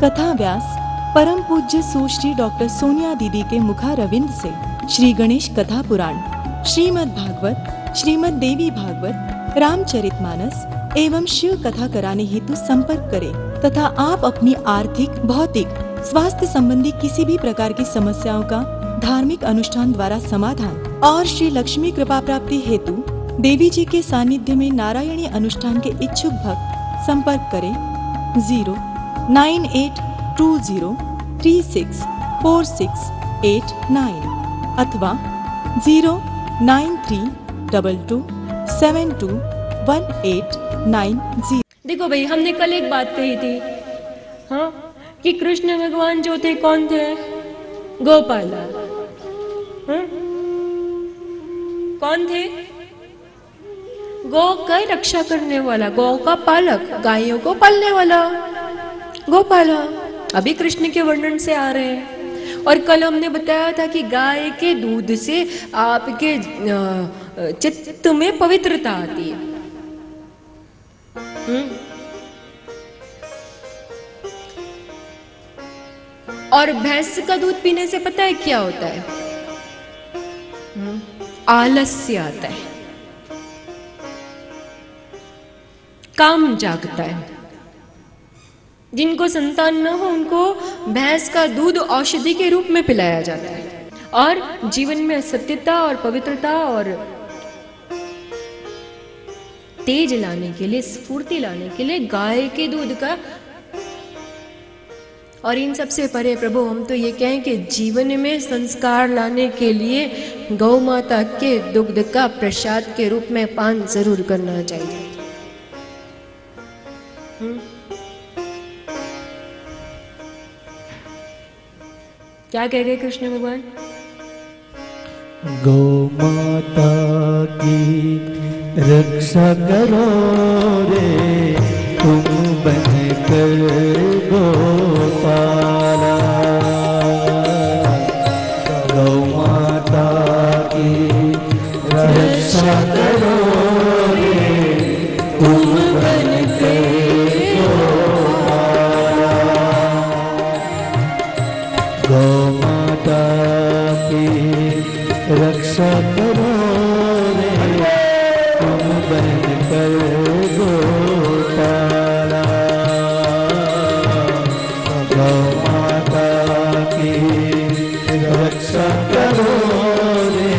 कथा व्यास परम पूज्य सुश्री डॉक्टर सोनिया दीदी के मुखारविंद से श्री गणेश कथा पुराण, श्रीमद् भागवत, श्रीमद् देवी भागवत, रामचरितमानस एवं शिव कथा कराने हेतु संपर्क करें तथा आप अपनी आर्थिक, भौतिक, स्वास्थ्य संबंधी किसी भी प्रकार की समस्याओं का धार्मिक अनुष्ठान द्वारा समाधान और श्री लक्ष्मी कृपा प्राप्ति हेतु देवी जी के सानिध्य में नारायणी अनुष्ठान के इच्छुक भक्त संपर्क करें 09820364689 अथवा 09322721890। देखो भाई, हमने कल एक बात कही थी, हाँ, कि कृष्ण भगवान जो थे कौन थे? गोपाला। हाँ? कौन थे? गौ का रक्षा करने वाला, गौ का पालक, गायों को पालने वाला गोपाला। अभी कृष्ण के वर्णन से आ रहे हैं। और कल हमने बताया था कि गाय के दूध से आपके चित्त में पवित्रता आती है। और भैंस का दूध पीने से पता है क्या होता है? आलस्य आता है, काम जागता है। जिनको संतान न हो उनको भैंस का दूध औषधि के रूप में पिलाया जाता है। और जीवन में सत्यता और पवित्रता और तेज लाने के लिए, स्फूर्ति लाने के लिए गाय के दूध का। और इन सबसे परे प्रभु, हम तो ये कहें कि जीवन में संस्कार लाने के लिए गौ माता के दुग्ध का प्रसाद के रूप में पान जरूर करना चाहिए। क्या कह गए कृष्ण भगवान? गौ माता की रक्षा करो रे तुम बनकर गोपाला। गौ माता की रक्षा करो रे तुम बनकर गोपाला। गौ माता की रक्षा करो रे तुम बनकर गोपाला। गौ माता की रक्षा करो रे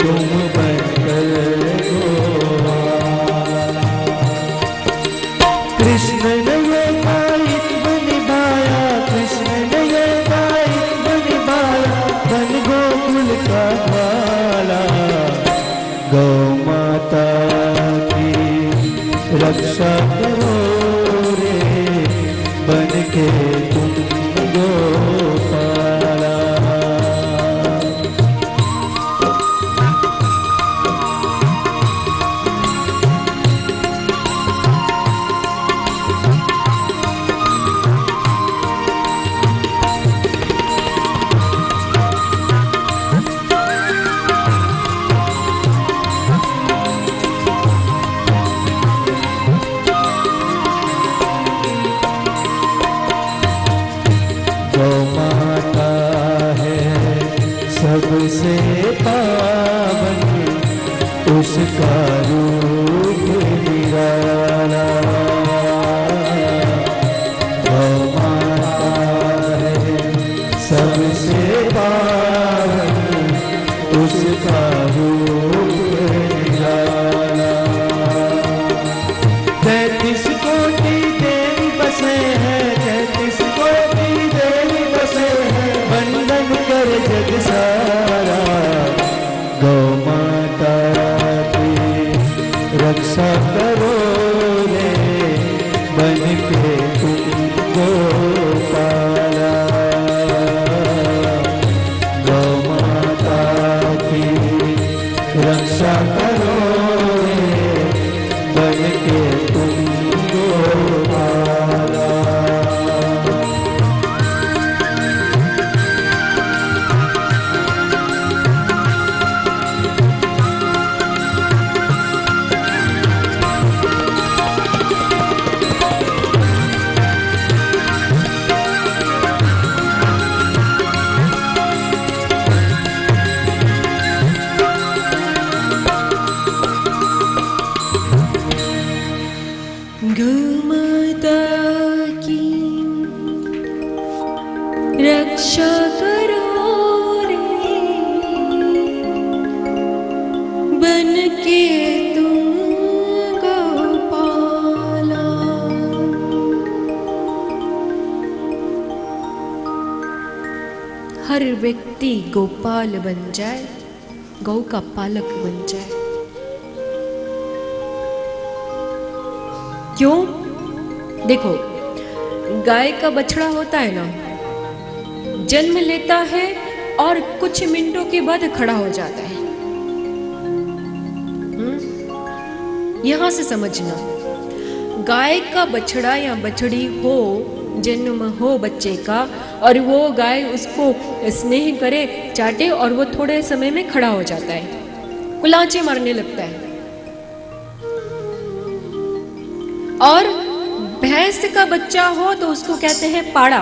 तुम बनकर गोपाला। कृष्ण ने ये दायित्व निभाया, कृष्ण ने ये दायित्व निभाया, बन गोकुल का बाला। गौ माता की रक्षा करो रे बन के तुम गोपाला। सबसे पावन उसका रूप निराला। गौ माता है सबसे पावन उसका रूप निराला। 33 कोटि देवी बसे हैं, 33 कोटि देवी बसे हैं, वंदन कर जग सारा। गौ माता की रक्षा करो रे बन के तुम गोपाला। गौ माता की रक्षा करो रे बन के तुम गोपाला। माता की रक्षा करो रे, बन के तुम गोपाला। हर व्यक्ति गोपाल बन जाए, गौ का पालक बन जाए। क्यों? देखो, गाय का बछड़ा होता है ना, जन्म लेता है और कुछ मिनटों के बाद खड़ा हो जाता है। यहां से समझना, गाय का बछड़ा या बछड़ी हो, जन्म हो बच्चे का, और वो गाय उसको स्नेह करे, चाटे, और वो थोड़े समय में खड़ा हो जाता है, कुलांचे मारने लगता है। और भैंस का बच्चा हो तो उसको कहते हैं पाड़ा,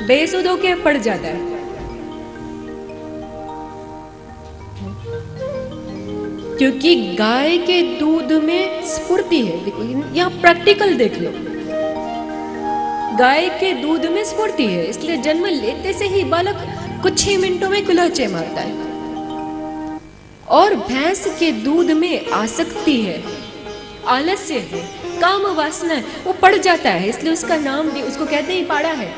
बेसुध होके पड़ जाता है। क्योंकि गाय के दूध में स्फूर्ति है। देखो यहाँ प्रैक्टिकल देख लो, गाय के दूध में स्फूर्ति है, इसलिए जन्म लेते से ही बालक कुछ ही मिनटों में कुलाचे मारता है। और भैंस के दूध में आसक्ति है, आलस्य है, काम वासना है, वो पड़ जाता है, इसलिए उसका नाम भी उसको कहते हैं पाड़ा है।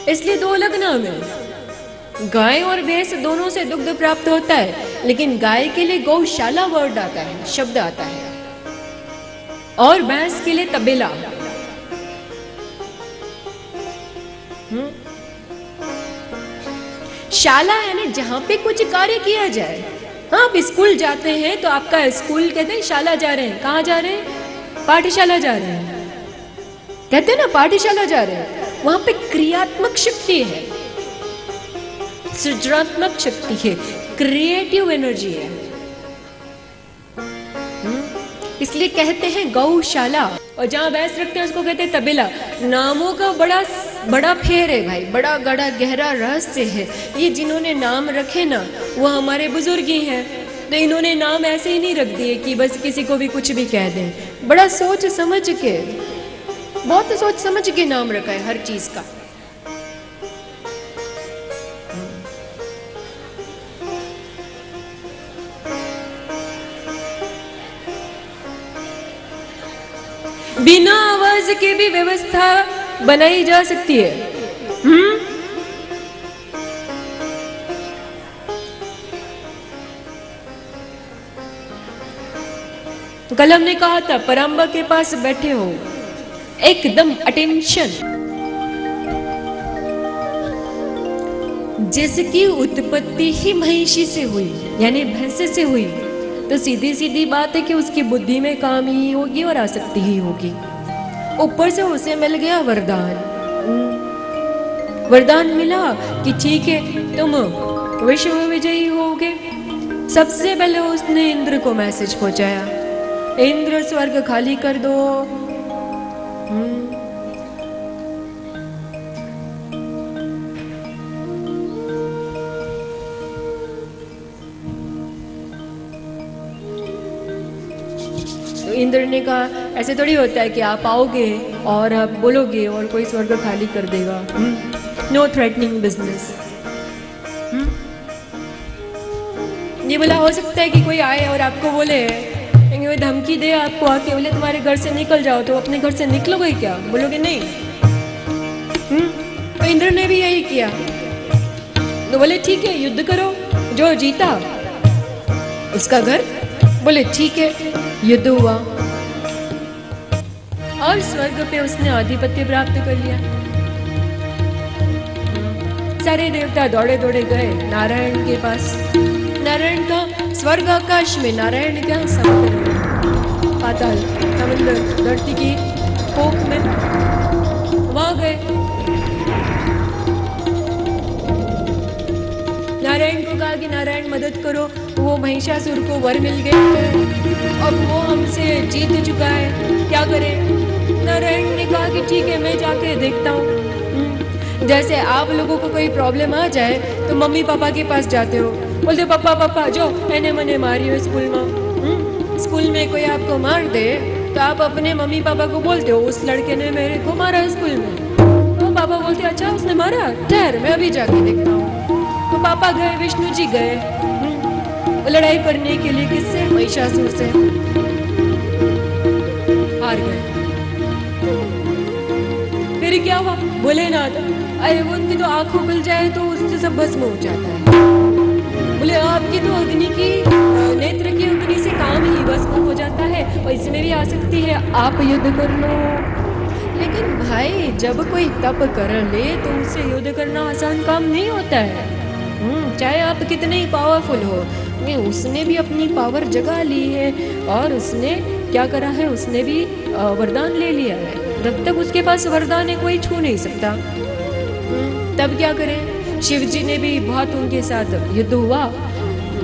इसलिए दो अलग नाम है। गाय और भैंस दोनों से दुग्ध प्राप्त होता है, लेकिन गाय के लिए गौशाला वर्ड आता है, शब्द आता है, और भैंस के लिए तबेला। शाला यानी जहां पे कुछ कार्य किया जाए। हाँ, आप स्कूल जाते हैं तो आपका स्कूल कहते हैं शाला जा रहे हैं। कहाँ जा रहे हैं? पाठशाला जा रहे हैं, कहते हैं ना, पाठशाला जा रहे हैं। वहां पे क्रियात्मक शक्ति है, सृजनात्मक शक्ति है, क्रिएटिव एनर्जी है। इसलिए कहते हैं गौशाला। और जहां भैंस रखते हैं उसको कहते हैं तबेला। नामों का बड़ा बड़ा फेर है भाई, बड़ा गड़ा गहरा रहस्य है। ये जिन्होंने नाम रखे ना, वो हमारे बुजुर्ग ही हैं। तो इन्होंने नाम ऐसे ही नहीं रख दिए कि बस किसी को भी कुछ भी कह दें। बड़ा सोच समझ के, बहुत सोच समझ के नाम रखा है हर चीज का। बिना आवाज के भी व्यवस्था बनाई जा सकती है। कलम ने कहा था, पराम्बा के पास बैठे हो, एकदम अटेंशन। जिसकी उत्पत्ति ही महिषी से हुई, यानी भैंसे से हुई, तो सीधी सीधी बात है कि उसकी बुद्धि में काम ही होगी और आसक्ति ही होगी। ऊपर से उसे मिल गया वरदान। वरदान मिला कि ठीक है, तुम विश्व विजयी होगे। सबसे पहले उसने इंद्र को मैसेज पहुंचाया, इंद्र स्वर्ग खाली कर दो। तो इंद्र ने कहा, ऐसे थोड़ी होता है कि आप आओगे और आप बोलोगे और कोई स्वर्ग खाली कर देगा। No threatening business. ये बोला, हो सकता है कि कोई आए और आपको बोले, वो धमकी दे आपको आके, बोले तुम्हारे घर से निकल जाओ, तो अपने घर से निकलोगे क्या? बोलोगे नहीं। तो इंद्र ने भी यही किया। तो बोले ठीक है, युद्ध करो, जो जीता उसका घर। बोले ठीक है, युद्ध हुआ और स्वर्ग पे उसने आधिपत्य प्राप्त कर लिया। सारे देवता दौड़े दौड़े गए नारायण के पास। नारायण का स्वर्ग आकाश में, नारायण का समुद्र में, पाताल समुद्र धरती की कोख में, वहां गए। नारायण को कहा कि नारायण मदद करो, वो महिषासुर को वर मिल गए, अब वो हमसे जीत चुका है, क्या करें? नारायण ने कहा कि ठीक है, मैं जाके देखता हूँ। जैसे आप लोगों को कोई प्रॉब्लम आ जाए तो मम्मी पापा के पास जाते हो, बोलते हो पापा पापा जो एने मने मारी हो स्कूल में। स्कूल में कोई आपको मार दे तो आप अपने मम्मी पापा को बोलते हो उस लड़के ने मेरे को मारा स्कूल में। तो पापा बोलते अच्छा उसने मारा, ठहर मैं अभी जाके देखता हूँ। तो पापा गए, विष्णु जी गए लड़ाई करने के लिए, किससे? महिषासुर से। हार गए। फिर क्या हुआ? भोलेनाथ, अरे वो उनकी तो आंख खुल जाए तो उससे सब भस्म हो जाता है। बोले आपकी तो अग्नि की नेत्र की अग्नि से काम ही भस्म हो जाता है और इसमें भी आ सकती है, आप युद्ध कर लो। लेकिन भाई जब कोई तप कर ले तो उससे युद्ध करना आसान काम नहीं होता है। चाहे आप कितने ही पावरफुल हो, उसने भी अपनी पावर जगा ली है और उसने क्या करा है, उसने भी वरदान ले लिया है। जब तक उसके पास वरदान है कोई छू नहीं सकता। तब क्या करें? शिव जी ने भी बहुत उनके साथ युद्ध हुआ,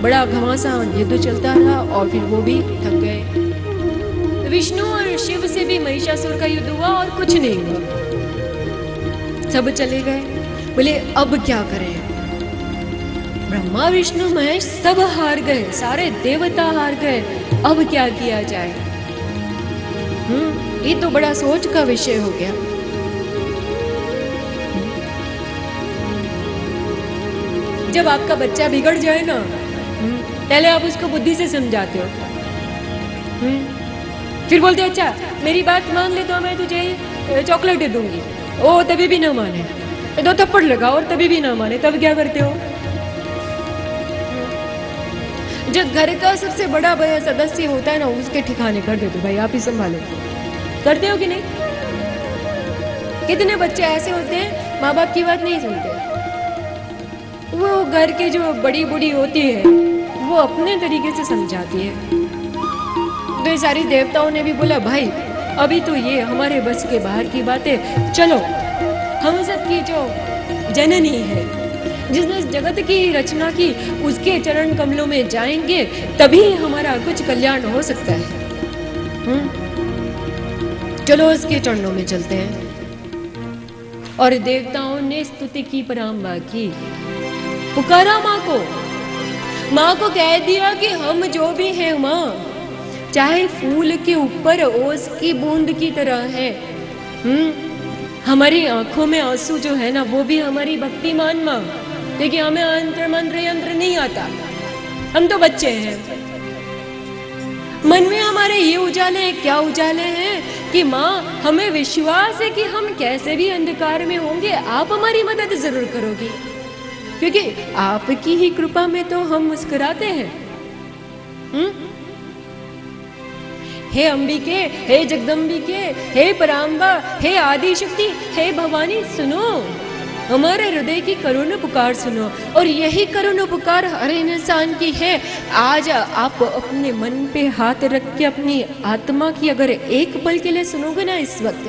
बड़ा घमासान युद्ध चलता रहा और फिर वो भी थक गए। विष्णु और शिव से भी महिषासुर का युद्ध हुआ और कुछ नहीं हुआ, सब चले गए। बोले अब क्या करें? ब्रह्मा विष्णु महेश सब हार गए, सारे देवता हार गए, अब क्या किया जाए? ये तो बड़ा सोच का विषय हो गया। जब आपका बच्चा बिगड़ जाए ना, पहले आप उसको बुद्धि से समझाते हो, फिर बोलते अच्छा मेरी बात मान ले तो मैं तुझे चॉकलेट दे दूंगी, ओ तभी भी ना माने, दो थप्पड़ लगा और तभी भी ना माने, तब क्या करते हो? जो घर का सबसे बड़ा सदस्य होता है ना, उसके ठिकाने कर देते भाई आप ही संभालो। करते हो कि नहीं? कितने बच्चे ऐसे होते हैं माँ बाप की बात नहीं सुनते, वो घर के जो बड़ी बूढ़ी होती है वो अपने तरीके से समझाती है। तो ये सारी देवताओं ने भी बोला भाई अभी तो ये हमारे बस के बाहर की बातें, चलो हम सब की जो जननी है जिसने इस जगत की रचना की उसके चरण कमलों में जाएंगे तभी हमारा कुछ कल्याण हो सकता है। चलो उसके चरणों में चलते हैं। और देवताओं ने स्तुति की पराम्बा की, पुकारा माँ को कह दिया कि हम जो भी हैं माँ, चाहे फूल के ऊपर ओस की बूंद की तरह है, हमारी आंखों में आंसू जो है ना वो भी हमारी भक्ति मान माँ, क्योंकि हमें मंत्र यंत्र नहीं आता, हम तो बच्चे हैं। मन में हमारे ये उजाले क्या उजाले हैं कि माँ हमें विश्वास है कि हम कैसे भी अंधकार में होंगे आप हमारी मदद जरूर करोगी, क्योंकि आपकी ही कृपा में तो हम मुस्कुराते हैं। हे अंबिके, हे जगदम्बिके, हे पराम्बा, हे आदि शक्ति, हे भवानी, सुनो हमारे हृदय की करुण पुकार सुनो। और यही करुण पुकार हर इंसान की है। आज आप अपने मन पे हाथ रख के अपनी आत्मा की अगर एक pal के लिए सुनोगे ना इस वक्त,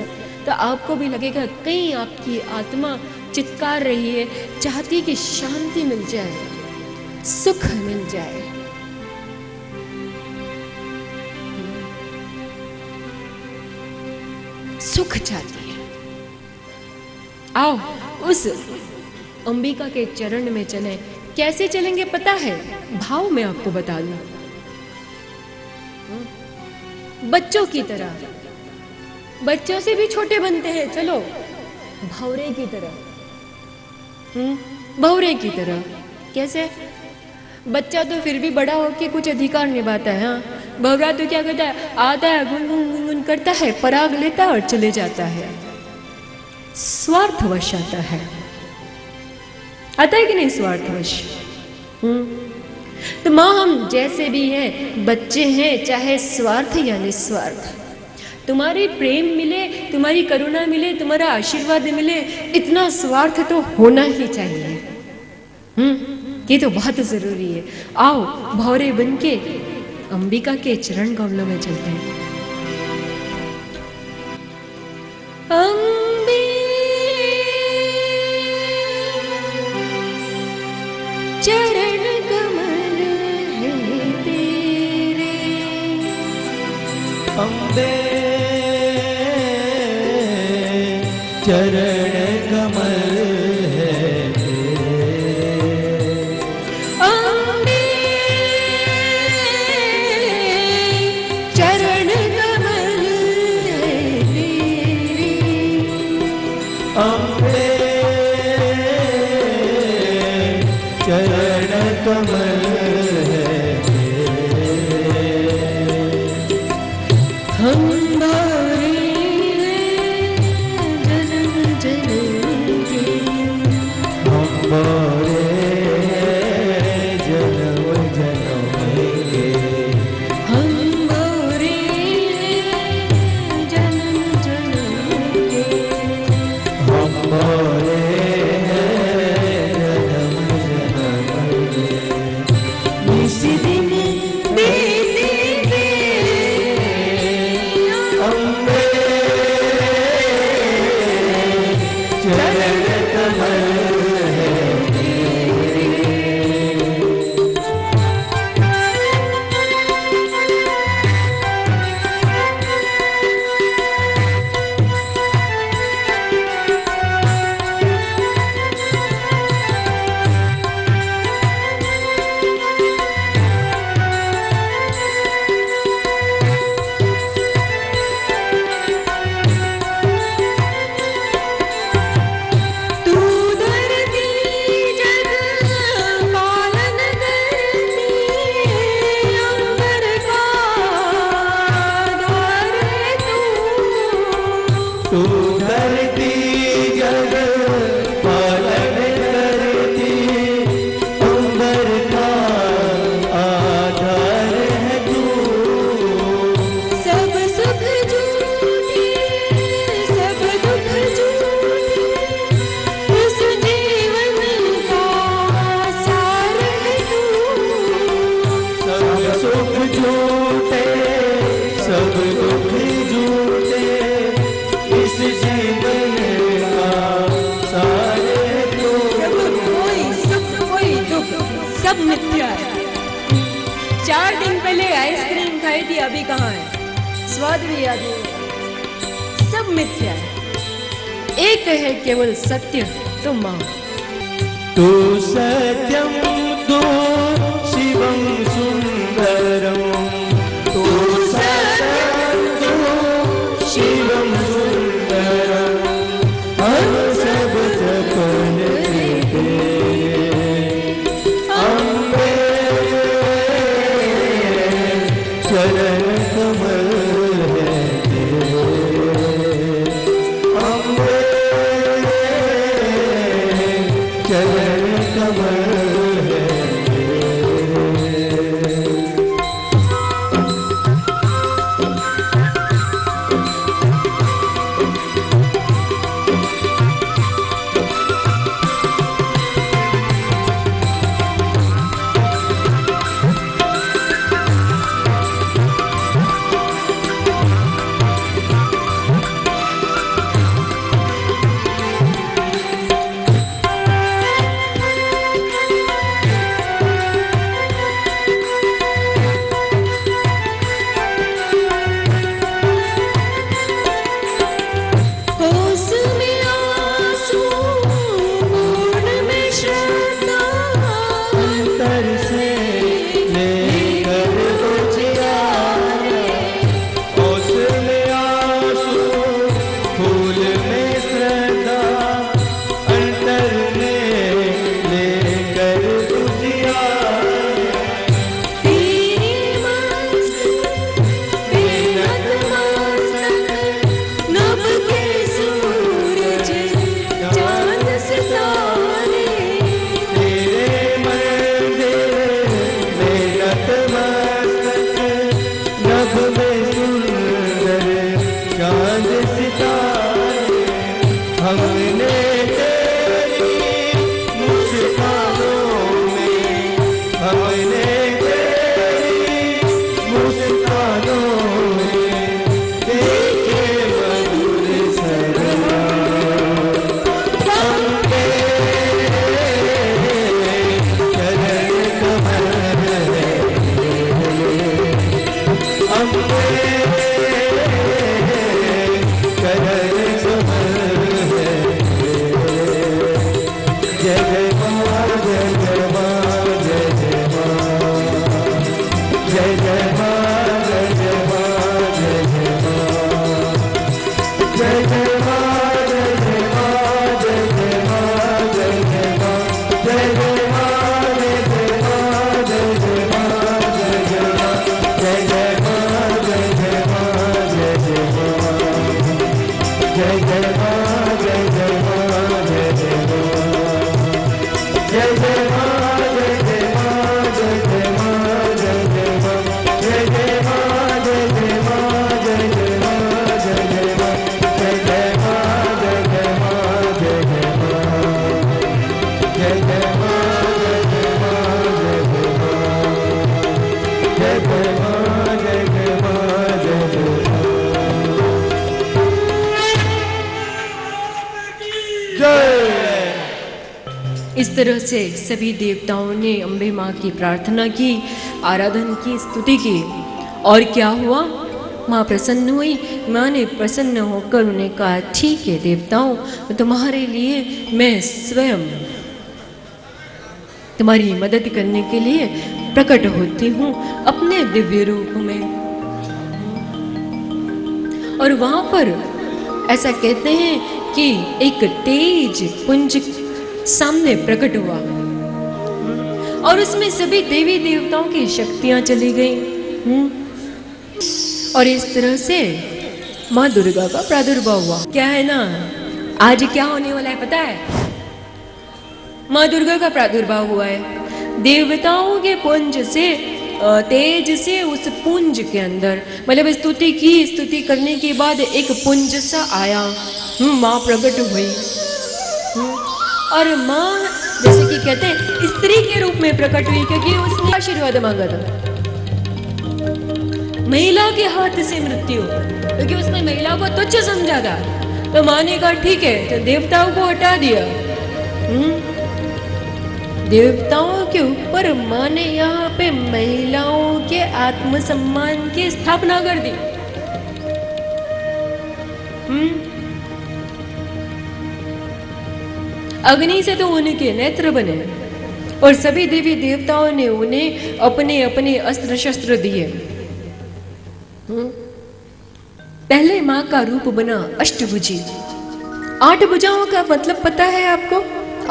तो आपको भी लगेगा कहीं आपकी आत्मा चित्कार रही है, चाहती है कि शांति मिल जाए, सुख मिल जाए। सुख चाहती है। आओ उस अंबिका के चरण में चलें। कैसे चलेंगे पता है? भाव में आपको बता दूं, बच्चों की तरह, बच्चों से भी छोटे बनते हैं, चलो भौरे की तरह। भौरे की तरह कैसे? बच्चा तो फिर भी बड़ा होके कुछ अधिकार निभाता है। हाँ, भौरा तो क्या करता है, आता है गुनगुन करता है, पराग लेता है और चले जाता है, स्वार्थवश आता है कि नहीं? स्वार्थवश। तो माँ हम जैसे भी हैं बच्चे हैं, चाहे स्वार्थ या निस्वार्थ, तुम्हारी प्रेम मिले, तुम्हारी करुणा मिले, तुम्हारा आशीर्वाद मिले, इतना स्वार्थ तो होना ही चाहिए। ये तो बहुत जरूरी है। आओ भौरे बन के अंबिका के चरण कमलों में चलते हैं। चरण कमल है तेरे, अम्बे चरण कमल हम भरे जन्म जन्म के, हम भरे जन्म जन्म के, हम भरे जन्म जन्म के, हम भरे जन्म जन्म के। इस दिन तू धरती जग पालन करती, अंबर का आधार है तू। सब सुख झूठे, सब दुख झूठे, इस जीवन का सार है तू। सब सुख झूठे, सब दुख झूठे, इस जीवन का सार है तू। कोई सुख कोई दुख सब मिथ्या है। 4 दिन पहले आइसक्रीम खाई थी, अभी कहाँ है, स्वाद भी याद नहीं, सब मिथ्या है। एक है केवल सत्य, तुम मानो। तू सत्यम तू शिवम सुंदरम, तू सत्यम तू शिवम सुंदरम, हम सब सपन तेरे, अम्बे चरण कमल है तेरे, अम्बे चरण कमल है तेरे। होश में आंसू, मूड में श्रद्धा, अंतर से लेकर उजियारे, होश में आंसू, फूल में श्रद्धा, अंतर में लेकर उजियारे। तेरे मस्तक बेनत मस्तक, नभ के सूरज चांद सितारे। तेरे मंदिर में नतमस्तक, नभ में सुंदर चांद सितारे। हमने तेरी मुस्कानों में, हमने तेरी मुस्कानों में देखे मधुर सरमा। अम्बे चरण कमल है तेरे, अम्बे चरण कमल है तेरे। जय जय माँ, जय जय माँ, जय जय माँ, जय जय माँ, जय जय माँ, जय जय माँ, जय जय माँ, जय जय माँ, जय जय माँ, जय जय माँ, जय जय माँ, जय जय माँ, जय जय माँ, जय जय माँ, जय जय माँ, इस तरह से सभी देवताओं ने अम्बे माँ की प्रार्थना की, आराधन की, स्तुति की। और क्या हुआ? माँ प्रसन्न हुई। माँ ने प्रसन्न होकर उन्हें कहा, ठीक है देवताओं, तुम्हारे लिए मैं स्वयं तुम्हारी मदद करने के लिए प्रकट होती हूँ अपने दिव्य रूप में। और वहां पर ऐसा कहते हैं कि एक तेज पुंज सामने प्रकट हुआ और उसमें सभी देवी देवताओं की शक्तियां चली गई। और इस तरह से माँ दुर्गा का प्रादुर्भाव हुआ। क्या है ना, आज क्या होने वाला है पता है? माँ दुर्गा का प्रादुर्भाव हुआ है। देवताओं के पुंज से, तेज से उस पुंज के अंदर, मतलब स्तुति की, स्तुति करने के बाद एक पुंज सा आया, माँ प्रकट हुई। और माँ जैसे कि कहते हैं स्त्री के रूप में प्रकट हुई, क्योंकि उसने आशीर्वाद मांगा था। महिला के हाथ से मृत्यु, क्योंकि उसने महिला को तुच्छ समझा था। तो माँ ने कहा ठीक है, तो देवताओं को हटा दिया। देवताओं के ऊपर माँ ने यहाँ पे महिलाओं के आत्मसम्मान की स्थापना कर दी। अग्नि से तो उनके नेत्र बने और सभी देवी देवताओं ने उन्हें अपने अपने अस्त्र शस्त्र दिए। पहले माँ का रूप बना अष्टभुजी। 8 भुजाओं का मतलब पता है आपको?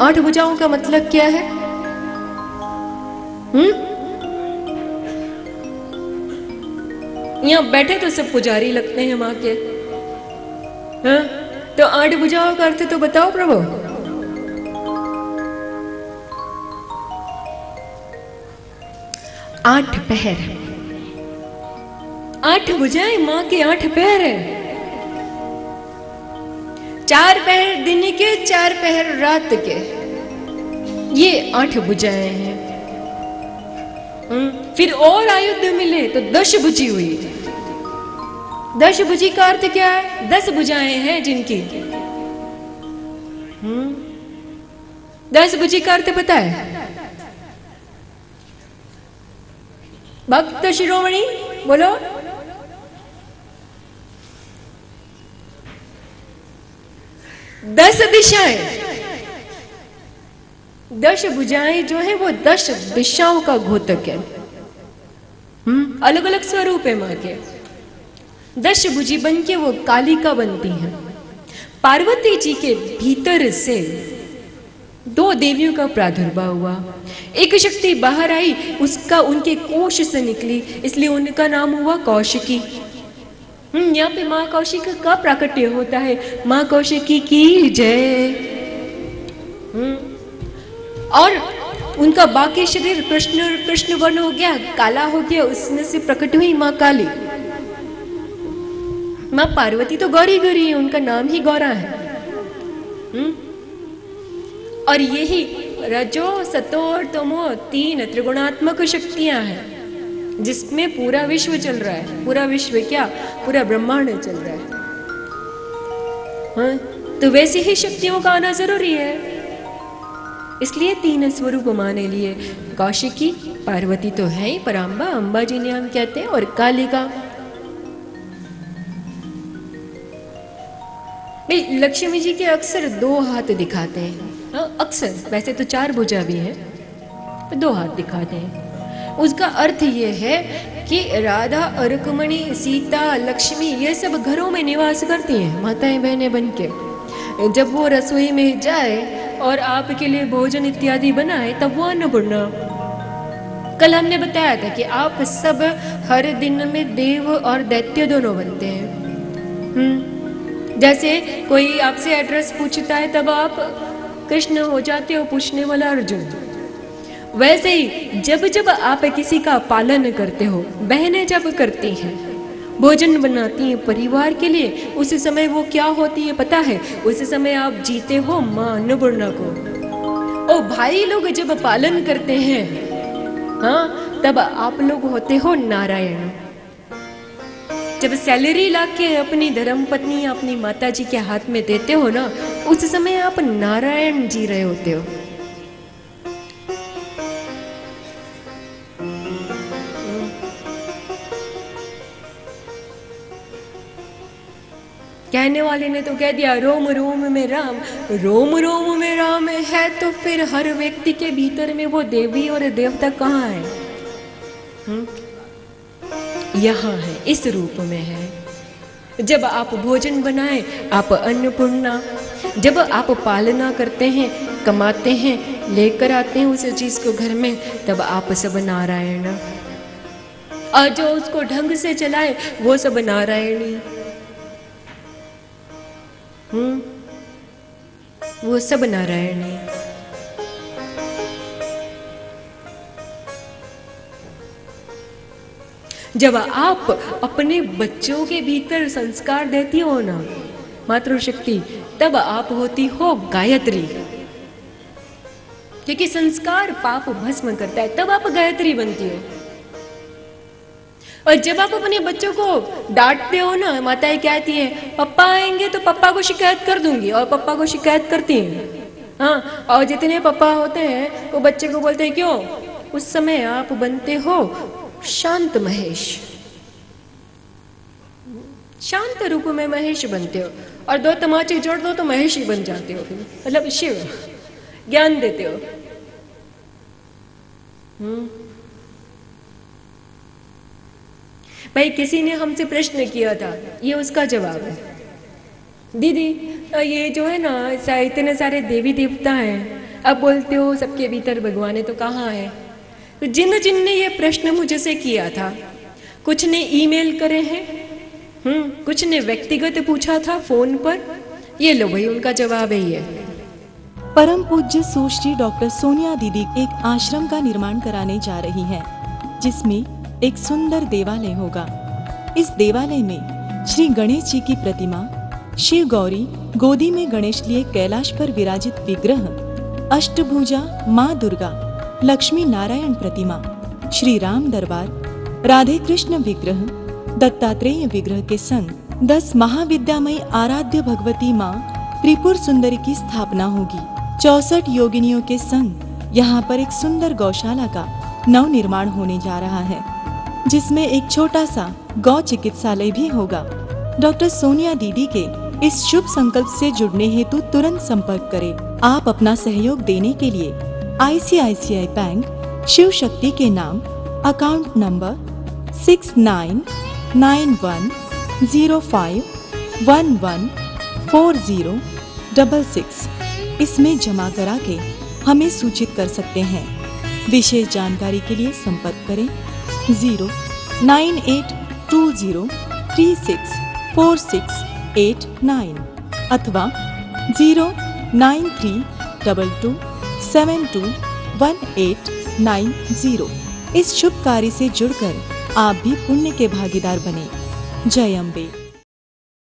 8 भुजाओं का मतलब क्या है? यहाँ बैठे तो सब पुजारी लगते हैं माँ के। हाँ? तो 8 भुजाओं का अर्थ तो बताओ प्रभु। 8 पैर, 8 भुजाएं माँ के 8 पैर है। 4 पहर दिन के, 4 पहर रात के, ये 8 भुजाएं हैं। फिर और आयुध मिले तो 10 भुजी हुई। 10 भुजी का अर्थ क्या है? 10 भुजाएं हैं जिनकी। 10 भुजी का अर्थ पता है? भक्त शिरोमणि बोलो। दस दिशाएं, 10 भुजाएं जो है वो 10 दिशाओं का घोतक है। अलग अलग स्वरूप है माँ के। 10 भुजी बन के वो कालिका बनती है। पार्वती जी के भीतर से 2 देवियों का प्रादुर्भाव हुआ। एक शक्ति बाहर आई, उसका उनके कोश से निकली, इसलिए उनका नाम हुआ कौशिकी। यहाँ पे माँ कौशिकी का प्राकट्य होता है। माँ कौशिकी की जय। और उनका बाकी शरीर कृष्ण वर्ण हो गया, काला हो गया, उसमें से प्रकट हुई माँ काली। माँ पार्वती तो गौरी गौरी है, उनका नाम ही गौरा है। और यही रजो सतो और तमो 3 त्रिगुणात्मक शक्तियां हैं, जिसमें पूरा विश्व चल रहा है। पूरा विश्व क्या, पूरा ब्रह्मांड चल रहा है। हाँ? तो वैसी ही शक्तियों का आना जरूरी है, इसलिए 3 स्वरूप माने लिए। कौशिकी पार्वती तो है ही, पराम्बा अंबा जी ने हम कहते हैं, और कालिका। लक्ष्मी जी के अक्सर 2 हाथ दिखाते हैं। अक्सर, वैसे तो 4 भुजा भी है, तो 2 हाथ दिखाते हैं। उसका अर्थ ये है कि राधा, रुक्मिणी, सीता, लक्ष्मी ये सब घरों में निवास करती हैं, माताएं बहनें बन के। जब वो रसोई में जाए और आपके लिए भोजन इत्यादि बनाए, तब वो अन्नपूर्णा। कल हमने बताया था कि आप सब हर दिन में देव और दैत्य दोनों बनते हैं। जैसे कोई आपसे एड्रेस पूछता है तब आप कृष्ण हो जाते हो, पूछने वाला अर्जुन। वैसे ही जब जब आप किसी का पालन करते हो, बहनें जब करती हैं, भोजन बनाती हैं परिवार के लिए, उस समय वो क्या होती है पता है? उस समय आप जीते हो माँ अन्नपूर्णा को। और भाई लोग जब पालन करते हैं, हाँ, तब आप लोग होते हो नारायण। जब सैलरी लाके अपनी धर्म पत्नी, अपनी माता जी के हाथ में देते हो ना, उस समय आप नारायण जी रहे होते हो। कहने वाले ने तो कह दिया रोम रोम में राम। रोम रोम में राम है तो फिर हर व्यक्ति के भीतर में वो देवी और देवता कहाँ है? यहाँ है, इस रूप में है। जब आप भोजन बनाए आप अन्नपूर्णा, जब आप पालना करते हैं, कमाते हैं, लेकर आते हैं उस चीज को घर में, तब आप सब नारायण। और जो उसको ढंग से चलाए वो सब नारायणी। वो सब नारायणी। जब आप अपने बच्चों के भीतर संस्कार देती हो ना मातृशक्ति, तब आप होती हो गायत्री। क्योंकि संस्कार पाप भस्म करता है, तब आप गायत्री बनती हो। और जब आप अपने बच्चों को डांटते हो ना, माताएं कहती हैं पापा आएंगे तो पापा को शिकायत कर दूंगी, और पापा को शिकायत करती हैं। हाँ, और जितने पापा होते हैं वो बच्चे को बोलते हैं क्यों? उस समय आप बनते हो शांत महेश, शांत रूप में महेश बनते हो। और दो तमाचे जोड़ दो तो महेश ही बन जाते हो, फिर मतलब शिव ज्ञान देते हो। भाई किसी ने हमसे प्रश्न किया था, ये उसका जवाब है। दीदी ये जो है ना इतने सारे देवी देवता हैं, अब बोलते हो सबके भीतर भगवान है, तो कहाँ है? तो जिन जिन ने ये प्रश्न मुझसे किया था, कुछ ने ईमेल करे हैं, कुछ ने व्यक्तिगत पूछा था फोन पर, ये लो भाई उनका जवाब है ये। परम पूज्य सुश्री डॉक्टर सोनिया दीदी एक आश्रम का निर्माण कराने जा रही हैं, जिसमें एक सुंदर देवालय होगा। इस देवालय में श्री गणेश जी की प्रतिमा, शिव गौरी गोदी में गणेश लिए कैलाश पर विराजित विग्रह, अष्टभुजा माँ दुर्गा, लक्ष्मी नारायण प्रतिमा, श्री राम दरबार, राधे कृष्ण विग्रह, दत्तात्रेय विग्रह के संग 10 महाविद्यामयी आराध्य भगवती माँ त्रिपुर सुंदरी की स्थापना होगी। 64 योगिनियों के संग यहाँ पर एक सुंदर गौशाला का नव निर्माण होने जा रहा है, जिसमें एक छोटा सा गौ चिकित्सालय भी होगा। डॉक्टर सोनिया दीदी के इस शुभ संकल्प से जुड़ने हेतु तुरंत संपर्क करें। आप अपना सहयोग देने के लिए ICICI बैंक शिव शक्ति के नाम अकाउंट नंबर 699105114066 इसमें जमा करा के हमें सूचित कर सकते हैं। विशेष जानकारी के लिए संपर्क करें 09820364689 अथवा 09322721890। इस शुभ कार्य से जुड़कर आप भी पुण्य के भागीदार बने। जय अम्बे।